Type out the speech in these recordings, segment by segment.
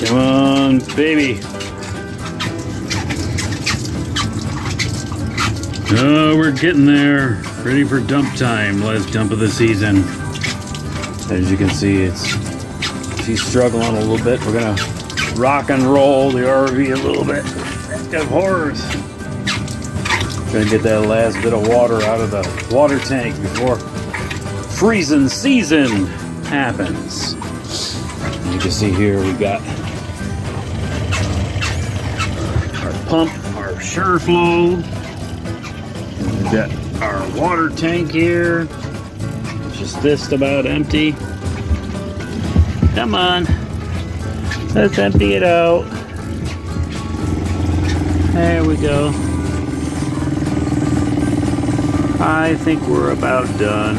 Come on, baby. Oh, we're getting there. Ready for dump time. Last dump of the season. As you can see, she's struggling a little bit. We're gonna rock and roll the RV a little bit. Of course. Gonna get that last bit of water out of the water tank before freezing season happens. And you can see here we've got our pump, our SureFlow. We've got our water tank here. Just about empty. Come on. Let's empty it out. There we go. I think we're about done.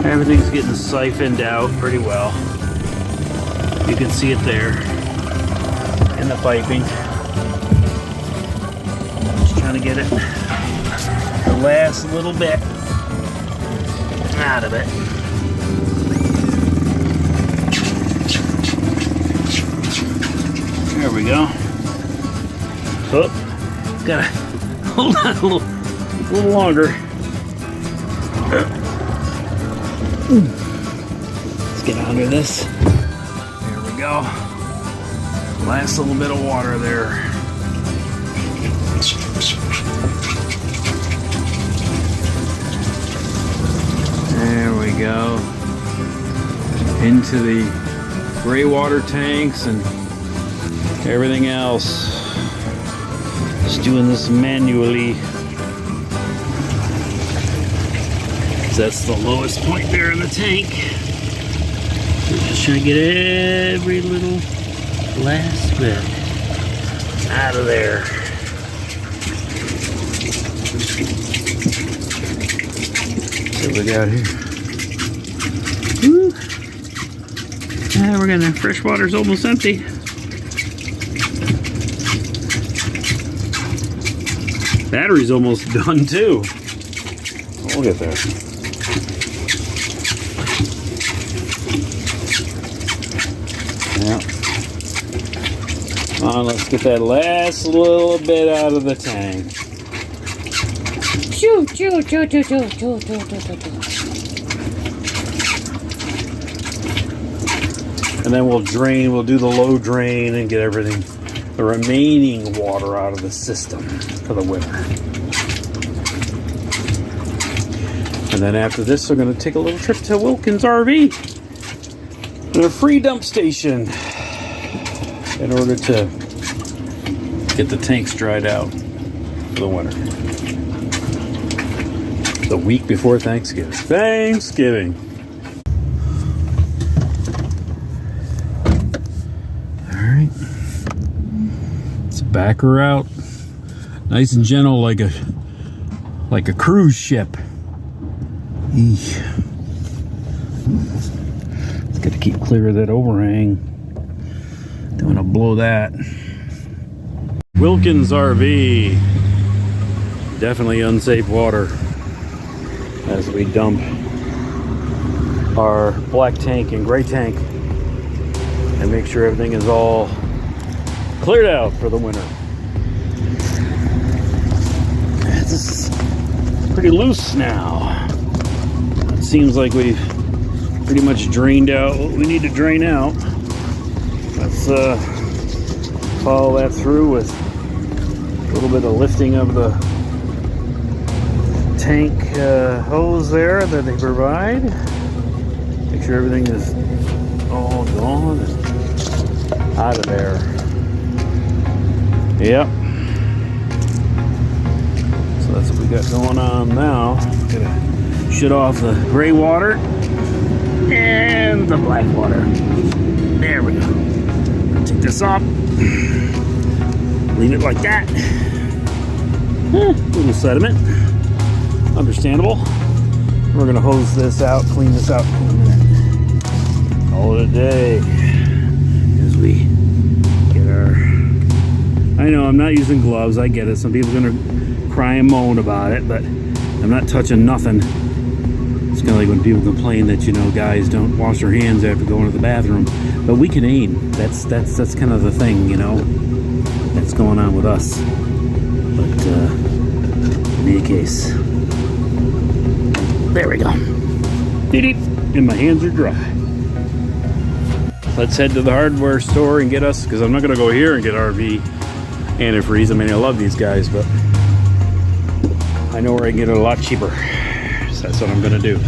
Everything's getting siphoned out pretty well. You can see it there in the piping. Just trying to get it the last little bit out of it. There we go. Oh, gotta hold on a little longer. Let's get under this. There we go. Last little bit of water there. There we go. Into the gray water tanks and everything else. Just doing this manually. That's the lowest point there in the tank. We're just trying to get every little last bit out of there. What we got here? Woo. Yeah, we're gonna, fresh water's almost empty. Battery's almost done too. We'll get there. Yeah. Come on, let's get that last little bit out of the tank. Choo, choo, choo, choo, choo, choo, choo, choo, choo. And then we'll drain, we'll do the low drain and get everything, the remaining water out of the system for the winter. And then after this, we're going to take a little trip to Wilkins RV and a free dump station in order to get the tanks dried out for the winter. The week before Thanksgiving. Thanksgiving. All right. Let's back her out. Nice and gentle, like a cruise ship. Eesh. It's got to keep clear of that overhang. Don't want to blow that. Wilkins RV. Definitely unsafe water as we dump our black tank and gray tank and make sure everything is all cleared out for the winter. This is pretty loose now. It seems like we've pretty much drained out what we need to drain out. Let's follow that through with a little bit of lifting of the tank hose there that they provide. Make sure everything is all gone and out of there. Yep. So that's what we got going on now. Gonna shut off the gray water and the black water. There we go. Take this off. Leave it like that. Little sediment. Understandable. We're gonna hose this out, clean this out in a minute. Call it a day as we get our. I know I'm not using gloves. I get it. Some people are gonna cry and moan about it, but I'm not touching nothing It's kind of like when people complain that, you know, guys don't wash their hands after going to the bathroom, but we can aim. That's kind of the thing, you know, that's going on with us. But in any case, there we go. And my hands are dry. Let's head to the hardware store and get us, because I'm not going to go here and get RV antifreeze. I mean, I love these guys, but I know where I can get it a lot cheaper. So that's what I'm going to do.